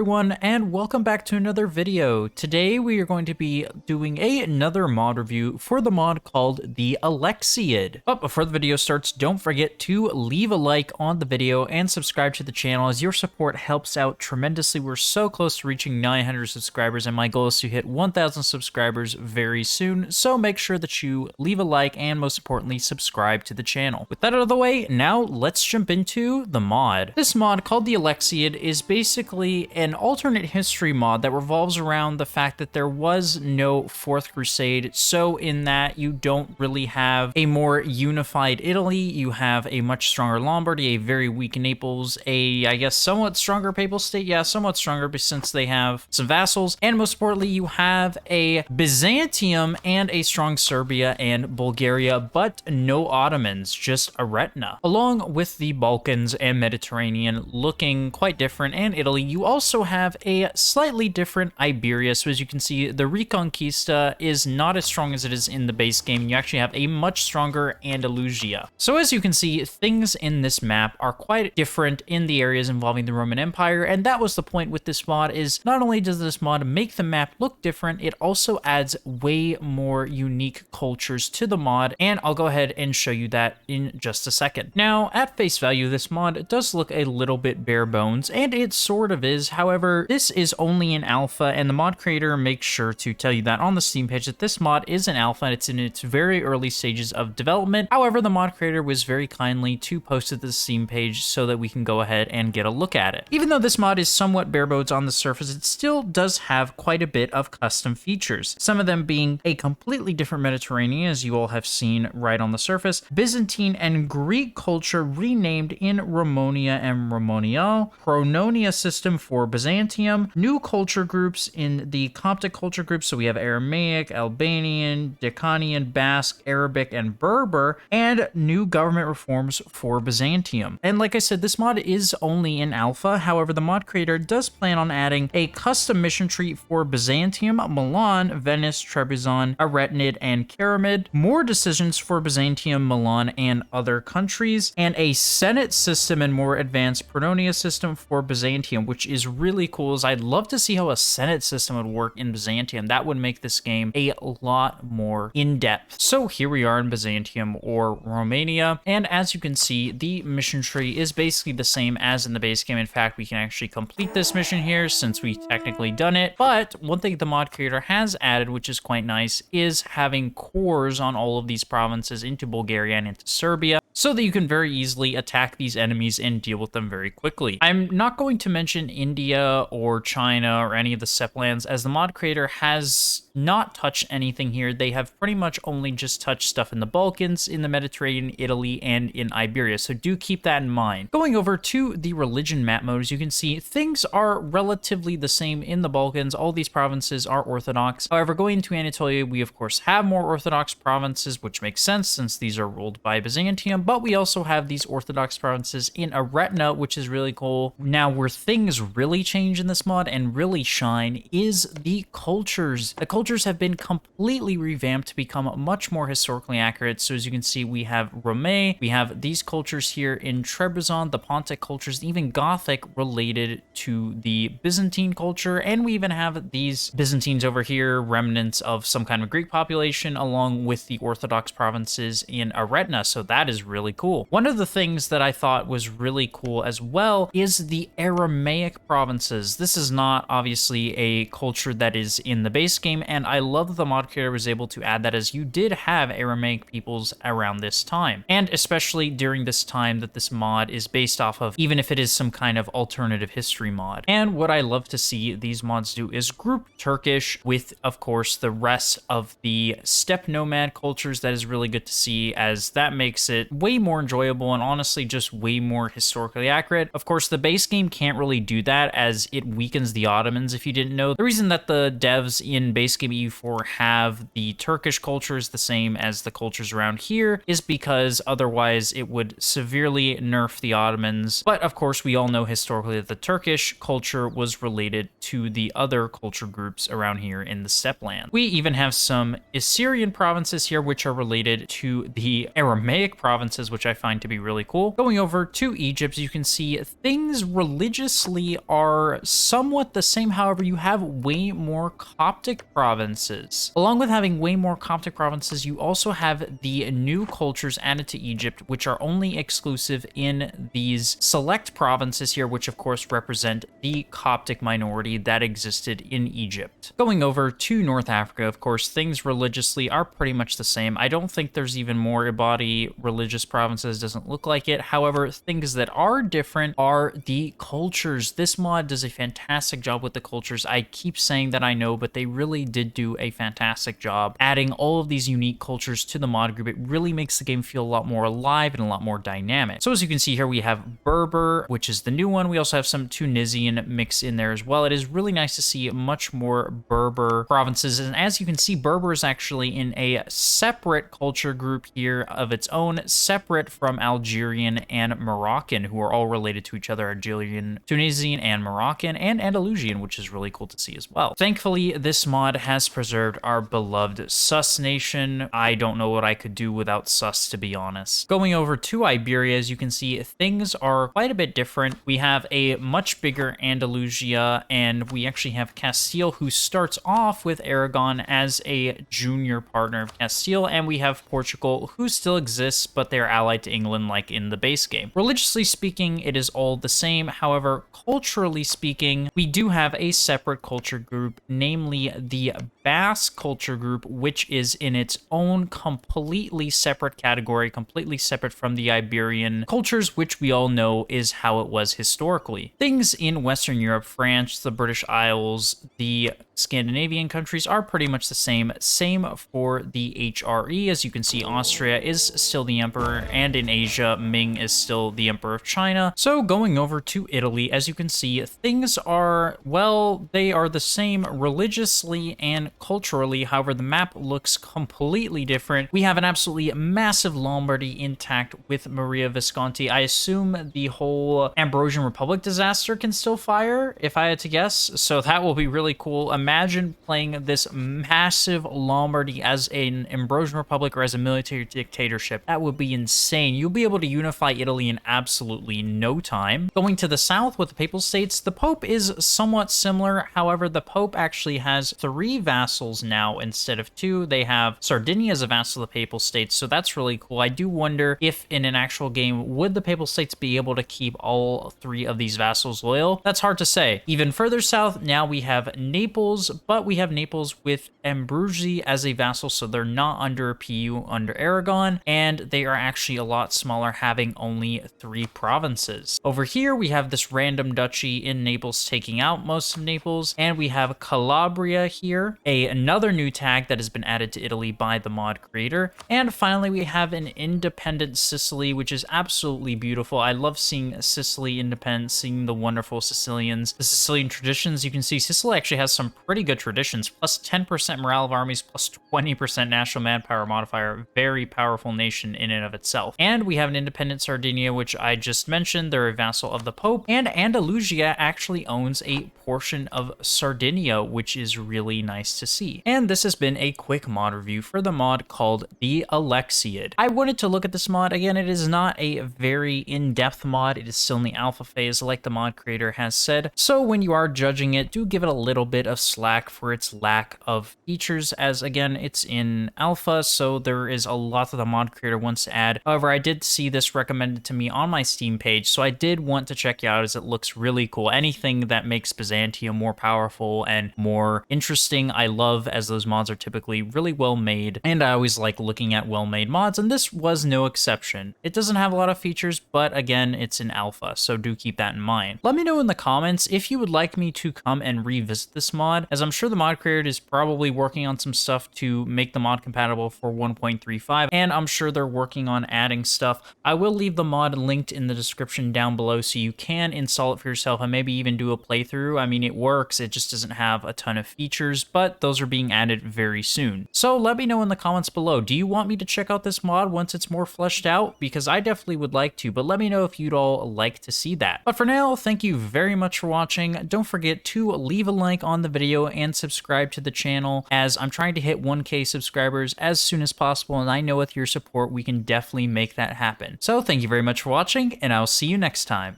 everyone, and welcome back to another video. Today we are going to be doing another mod review for the mod called the Alexiad. But before the video starts, don't forget to leave a like on the video and subscribe to the channel, as your support helps out tremendously. We're so close to reaching 900 subscribers, and my goal is to hit 1,000 subscribers very soon, so make sure that you leave a like and, most importantly, subscribe to the channel. With that out of the way, now let's jump into the mod. This mod, called the Alexiad, is basically an alternate history mod that revolves around the fact that there was no Fourth Crusade, so in that you don't really have a more unified Italy, you have a much stronger Lombardy, a very weak Naples, I guess, somewhat stronger Papal State, yeah, somewhat stronger since they have some vassals, and most importantly, you have a Byzantium and a strong Serbia and Bulgaria, but no Ottomans, just a retina. Along with the Balkans and Mediterranean looking quite different, and Italy, you also have a slightly different Iberia. So as you can see, the Reconquista is not as strong as it is in the base game. You actually have a much stronger Andalusia. So as you can see, things in this map are quite different in the areas involving the Roman Empire, and that was the point with this mod. Is not only does this mod make the map look different, it also adds way more unique cultures to the mod, and I'll go ahead and show you that in just a second. Now, at face value, this mod does look a little bit bare bones, and it sort of is. However, this is only an alpha, and the mod creator makes sure to tell you that on the Steam page, that this mod is an alpha and it's in its very early stages of development. However, the mod creator was very kindly to post it to the Steam page so that we can go ahead and get a look at it. Even though this mod is somewhat bare bones on the surface, it still does have quite a bit of custom features. Some of them being a completely different Mediterranean, as you all have seen right on the surface, Byzantine and Greek culture renamed in Romonia and Romonial, Prononia system for Byzantium, new culture groups in the Coptic culture groups, so we have Aramaic, Albanian, Decanian, Basque, Arabic, and Berber, and new government reforms for Byzantium. And like I said, this mod is only in alpha. However, the mod creator does plan on adding a custom mission tree for Byzantium, Milan, Venice, Trebizond, Aretinid, and Karamid, more decisions for Byzantium, Milan, and other countries, and a Senate system and more advanced Prononia system for Byzantium, which is really cool. As I'd love to see how a Senate system would work in Byzantium. That would make this game a lot more in-depth. So here we are in Byzantium, or Romania, and as you can see, the mission tree is basically the same as in the base game. In fact, we can actually complete this mission here since we technically done it. But one thing the mod creator has added, which is quite nice, is having cores on all of these provinces into Bulgaria and into Serbia, so that you can very easily attack these enemies and deal with them very quickly. I'm not going to mention India or China or any of the SEP lands, as the mod creator has not touched anything here. They have pretty much only just touched stuff in the Balkans, in the Mediterranean, Italy, and in Iberia, so do keep that in mind. Going over to the religion map mode, as you can see, things are relatively the same in the Balkans. All these provinces are Orthodox. However, going into Anatolia, we of course have more Orthodox provinces, which makes sense since these are ruled by Byzantium, but we also have these Orthodox provinces in Aretina, which is really cool. Now, where things really change in this mod and really shine is the cultures. The cultures have been completely revamped to become much more historically accurate. So as you can see, we have Romay, we have these cultures here in Trebizond, the Pontic cultures, even Gothic related to the Byzantine culture, and we even have these Byzantines over here, remnants of some kind of Greek population, along with the Orthodox provinces in Aretina. So that is really cool. One of the things that I thought was really cool as well is the Aramaic provinces. This is not obviously a culture that is in the base game, and I love that the mod creator was able to add that, as you did have Aramaic peoples around this time, and especially during this time that this mod is based off of, even if it is some kind of alternative history mod. And what I love to see these mods do is group Turkish with, of course, the rest of the steppe nomad cultures. That is really good to see, as that makes it way more enjoyable and honestly just way more historically accurate. Of course, the base game can't really do that, as it weakens the Ottomans, if you didn't know. The reason that the devs in base game EU4 have the Turkish cultures the same as the cultures around here is because otherwise it would severely nerf the Ottomans. But of course, we all know historically that the Turkish culture was related to the other culture groups around here in the steppe land. We even have some Assyrian provinces here which are related to the Aramaic provinces, which I find to be really cool. Going over to Egypt, you can see things religiously are somewhat the same. However, you have way more Coptic provinces. Along with having way more Coptic provinces, you also have the new cultures added to Egypt, which are only exclusive in these select provinces here, which of course represent the Coptic minority that existed in Egypt. Going over to North Africa, of course, things religiously are pretty much the same. I don't think there's even more Ibadi religious provinces, doesn't look like it. However, things that are different are the cultures. This mod does a fantastic job with the cultures. I keep saying that I know, but they really did do a fantastic job adding all of these unique cultures to the mod group. It really makes the game feel a lot more alive and a lot more dynamic. So as you can see here, we have Berber, which is the new one. We also have some Tunisian mix in there as well. It is really nice to see much more Berber provinces. And as you can see, Berber is actually in a separate culture group here of its own, separate from Algerian and Moroccan, who are all related to each other: Algerian, Tunisian, and Moroccan, and Andalusian, which is really cool to see as well. Thankfully, this mod has preserved our beloved Sus nation. I don't know what I could do without Sus, to be honest. Going over to Iberia, as you can see, things are quite a bit different. We have a much bigger Andalusia, and we actually have Castile, who starts off with Aragon as a junior partner of Castile, and we have Portugal, who still exists, but they're allied to England like in the base game. Religiously speaking, it is all the same. However, culturally speaking, we do have a separate culture group, namely the Basque culture group, which is in its own completely separate category, completely separate from the Iberian cultures, which we all know is how it was historically. Things in Western Europe, France, the British Isles, the Scandinavian countries are pretty much the same. Same for the HRE. As you can see, Austria is still the emperor, and in Asia, Ming is still the emperor of China. So going over to Italy, as you can see, things are, well, they are the same religiously and culturally. However, the map looks completely different. We have an absolutely massive Lombardy intact with Maria Visconti. I assume the whole Ambrosian Republic disaster can still fire, if I had to guess. So that will be really cool. Imagine playing this massive Lombardy as an Ambrosian Republic or as a military dictatorship. That would be insane. You'll be able to unify Italy in absolutely no time. Going to the south with the Papal States, the Pope is somewhat similar. However, the Pope actually has 3 vassals now instead of 2. They have Sardinia as a vassal of the Papal States, so that's really cool. I do wonder if in an actual game, would the Papal States be able to keep all 3 of these vassals loyal? That's hard to say. Even further south, now we have Naples, but we have Naples with Abruzzi as a vassal, so they're not under a PU under Aragon, and they are actually a lot smaller, having only 3 provinces. Over here, we have this random duchy in Naples taking out most of Naples, and we have Calabria here, another new tag that has been added to Italy by the mod creator. And finally, we have an independent Sicily, which is absolutely beautiful. I love seeing Sicily independent, seeing the wonderful Sicilians, the Sicilian traditions. You can see Sicily actually has some pretty good traditions, plus 10% morale of armies, plus 20% national manpower modifier. Very powerful nation in and of itself. And we have an independent Sardinia, which I just mentioned. They're a vassal of the Pope, and Andalusia actually owns a portion of Sardinia, which is really nice to see. And this has been a quick mod review for the mod called the Alexiad. I wanted to look at this mod. Again, it is not a very in-depth mod. It is still in the alpha phase, like the mod creator has said. So when you are judging it, do give it a little bit of slack for its lack of features, as again, it's in alpha, so there is a lot that the mod creator wants to add. However, I did see this recommended to me on my Steam page, so I did want to check it out as it looks really cool. Anything that makes Byzantium more powerful and more interesting, I love, as those mods are typically really well made, and I always like looking at well-made mods, and this was no exception. It doesn't have a lot of features, but again, it's in alpha, so do keep that in mind. Let me know in the comments if you would like me to come and revisit this mod, as I'm sure the mod creator is probably working on some stuff to make the mod compatible for 1.35, and I'm sure they're working on adding stuff. I will leave the mod linked in the description down below so you can install it for yourself and maybe even do a playthrough. I mean, it works, it just doesn't have a ton of features, but those those are being added very soon. So let me know in the comments below, do you want me to check out this mod once it's more fleshed out? Because I definitely would like to, but let me know if you'd all like to see that. But for now, thank you very much for watching. Don't forget to leave a like on the video and subscribe to the channel, as I'm trying to hit 1K subscribers as soon as possible, and I know with your support we can definitely make that happen. So thank you very much for watching, and I'll see you next time.